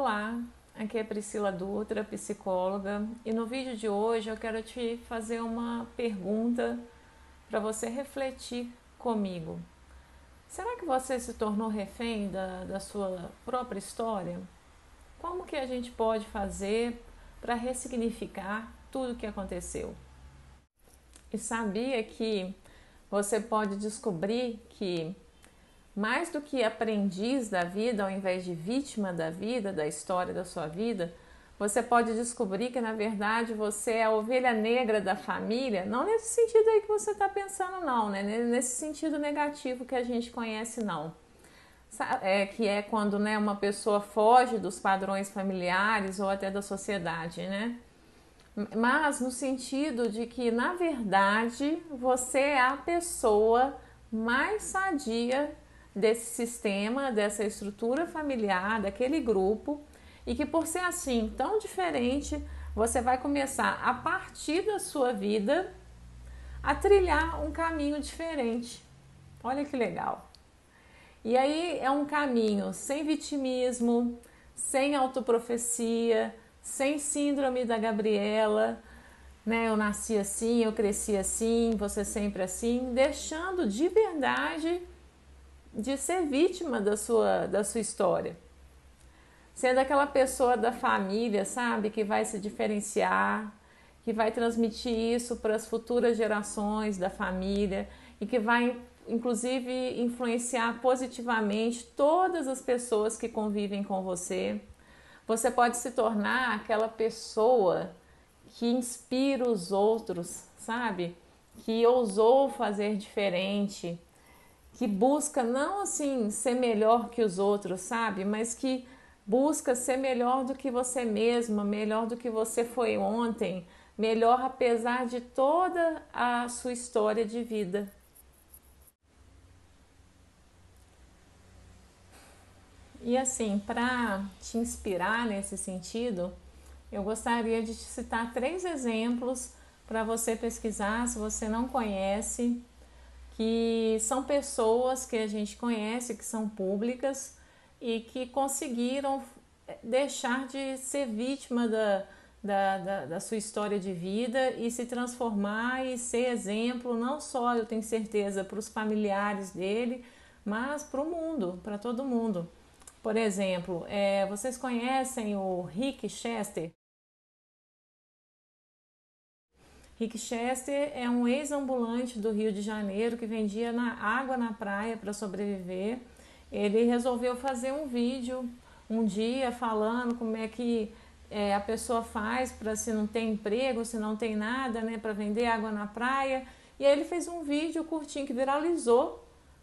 Olá, aqui é Priscila Dutra, psicóloga, e no vídeo de hoje eu quero te fazer uma pergunta para você refletir comigo. Será que você se tornou refém da sua própria história? Como que a gente pode fazer para ressignificar tudo o que aconteceu? E sabia que você pode descobrir que mais do que aprendiz da vida, ao invés de vítima da vida, da história da sua vida, você pode descobrir que na verdade você é a ovelha negra da família, não nesse sentido aí que você está pensando não, né? Nesse sentido negativo que a gente conhece não. Que é quando, né, uma pessoa foge dos padrões familiares ou até da sociedade, né? Mas no sentido de que na verdade você é a pessoa mais sadia desse sistema, dessa estrutura familiar, daquele grupo, e que por ser assim tão diferente, você vai começar a partir da sua vida a trilhar um caminho diferente. Olha que legal. E aí é um caminho sem vitimismo, sem autoprofecia, sem síndrome da Gabriela, né? Eu nasci assim, eu cresci assim, você sempre assim, deixando de verdade de ser vítima da sua história. Sendo aquela pessoa da família, sabe, que vai se diferenciar, que vai transmitir isso para as futuras gerações da família e que vai, inclusive, influenciar positivamente todas as pessoas que convivem com você. Você pode se tornar aquela pessoa que inspira os outros, sabe? Que ousou fazer diferente, que busca não assim ser melhor que os outros, sabe? Mas que busca ser melhor do que você mesma, melhor do que você foi ontem, melhor apesar de toda a sua história de vida. E assim, para te inspirar nesse sentido, eu gostaria de te citar 3 exemplos para você pesquisar, se você não conhece, que são pessoas que a gente conhece, que são públicas e que conseguiram deixar de ser vítima da sua história de vida e se transformar e ser exemplo, não só, eu tenho certeza, para os familiares dele, mas para o mundo, para todo mundo. Por exemplo, vocês conhecem o Rick Chester? Rick Chester é um ex-ambulante do Rio de Janeiro que vendia água na praia para sobreviver. Ele resolveu fazer um vídeo um dia falando como é que a pessoa faz para, se não tem emprego, se não tem nada, né, para vender água na praia. E aí ele fez um vídeo curtinho que viralizou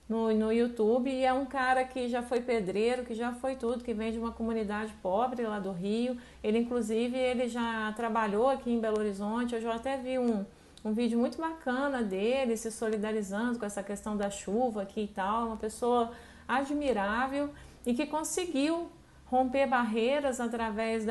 no YouTube, e é um cara que já foi pedreiro, que já foi tudo, que vem de uma comunidade pobre lá do Rio. Ele, inclusive, ele já trabalhou aqui em Belo Horizonte. Eu já até vi um vídeo muito bacana dele se solidarizando com essa questão da chuva aqui e tal. Uma pessoa admirável e que conseguiu romper barreiras através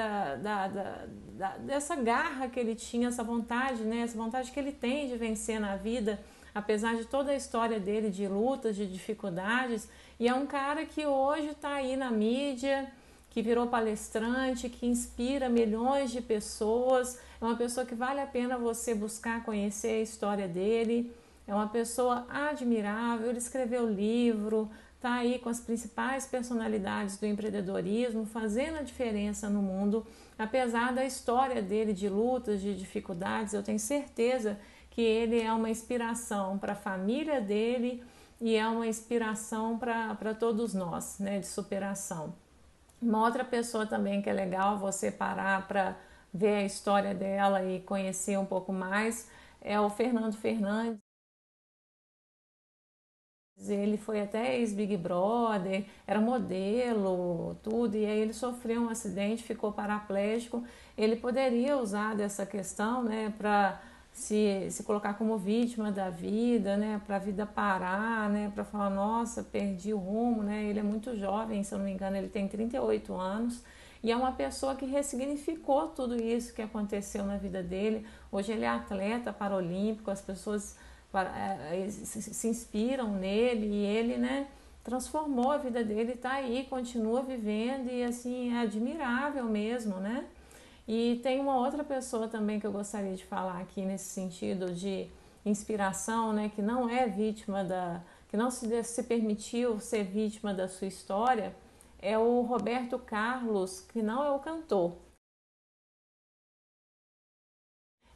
dessa garra que ele tinha, essa vontade, né? Essa vontade que ele tem de vencer na vida, apesar de toda a história dele de lutas, de dificuldades. E é um cara que hoje está aí na mídia, que virou palestrante, que inspira milhões de pessoas. É uma pessoa que vale a pena você buscar conhecer a história dele. É uma pessoa admirável, ele escreveu livro, está aí com as principais personalidades do empreendedorismo, fazendo a diferença no mundo. Apesar da história dele de lutas, de dificuldades, eu tenho certeza que ele é uma inspiração para a família dele e é uma inspiração para todos nós, né, de superação. Uma outra pessoa também que é legal você parar para ver a história dela e conhecer um pouco mais é o Fernando Fernandes. Ele foi até ex-Big Brother, era modelo, tudo, e aí ele sofreu um acidente, ficou paraplégico. Ele poderia usar dessa questão, né, para se colocar como vítima da vida, né, para a vida parar, né, para falar, nossa, perdi o rumo, né. Ele é muito jovem, se eu não me engano, ele tem 38 anos, e é uma pessoa que ressignificou tudo isso que aconteceu na vida dele. Hoje ele é atleta paralímpico, as pessoas se inspiram nele, e ele, né, transformou a vida dele, está aí, continua vivendo e assim, é admirável mesmo, né? E tem uma outra pessoa também que eu gostaria de falar aqui nesse sentido de inspiração, né? Que não é vítima que não se permitiu ser vítima da sua história, é o Roberto Carlos, que não é o cantor.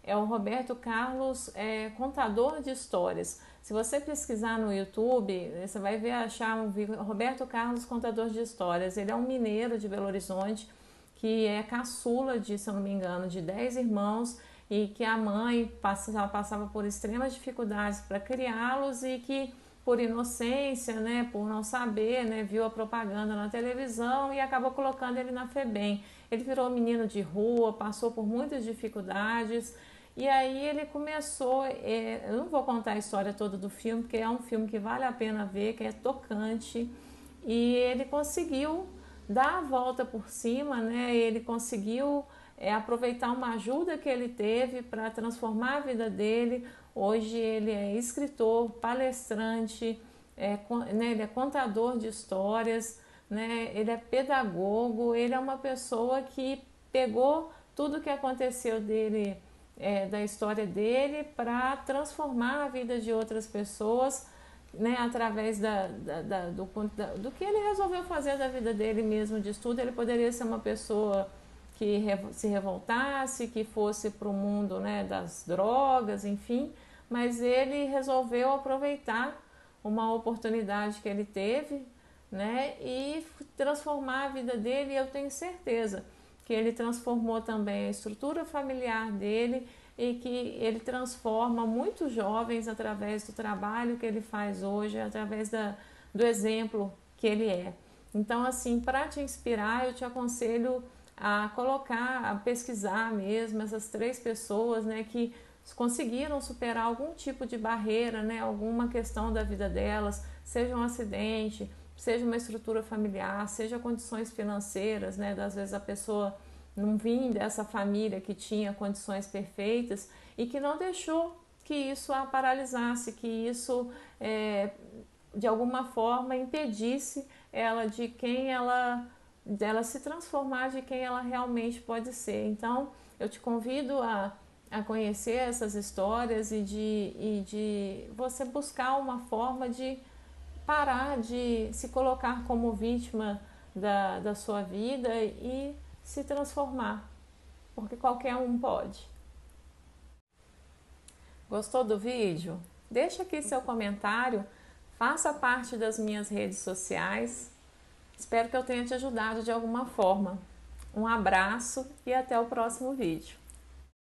É o Roberto Carlos, contador de histórias. Se você pesquisar no YouTube, você vai ver, achar um vídeo, Roberto Carlos, contador de histórias. Ele é um mineiro de Belo Horizonte, que é caçula de, se eu não me engano, de 10 irmãos, e que a mãe passava por extremas dificuldades para criá-los e que, por inocência, né, por não saber, né, viu a propaganda na televisão e acabou colocando ele na FEBEM. Ele virou menino de rua, passou por muitas dificuldades. E aí ele começou, eu não vou contar a história toda do filme, porque é um filme que vale a pena ver, que é tocante, e ele conseguiu dar a volta por cima, né? Ele conseguiu aproveitar uma ajuda que ele teve para transformar a vida dele. Hoje ele é escritor, palestrante, né? Ele é contador de histórias, né? Ele é pedagogo, ele é uma pessoa que pegou tudo que aconteceu dele, da história dele, para transformar a vida de outras pessoas, né, através do que ele resolveu fazer da vida dele mesmo, de estudo. Ele poderia ser uma pessoa que se revoltasse, que fosse para o mundo, né, das drogas, enfim, mas ele resolveu aproveitar uma oportunidade que ele teve, né, e transformar a vida dele. E eu tenho certeza que ele transformou também a estrutura familiar dele e que ele transforma muitos jovens através do trabalho que ele faz hoje, através do exemplo que ele é. Então, assim, para te inspirar, eu te aconselho a colocar, a pesquisar mesmo essas 3 pessoas, né, que conseguiram superar algum tipo de barreira, né, alguma questão da vida delas, seja um acidente, seja uma estrutura familiar, seja condições financeiras, né? Às vezes a pessoa não vinha dessa família que tinha condições perfeitas e que não deixou que isso a paralisasse, que isso de alguma forma impedisse ela dela se transformar de quem ela realmente pode ser. Então eu te convido a conhecer essas histórias e de você buscar uma forma de parar de se colocar como vítima da sua vida e se transformar, porque qualquer um pode. Gostou do vídeo? Deixa aqui seu comentário, faça parte das minhas redes sociais. Espero que eu tenha te ajudado de alguma forma. Um abraço e até o próximo vídeo.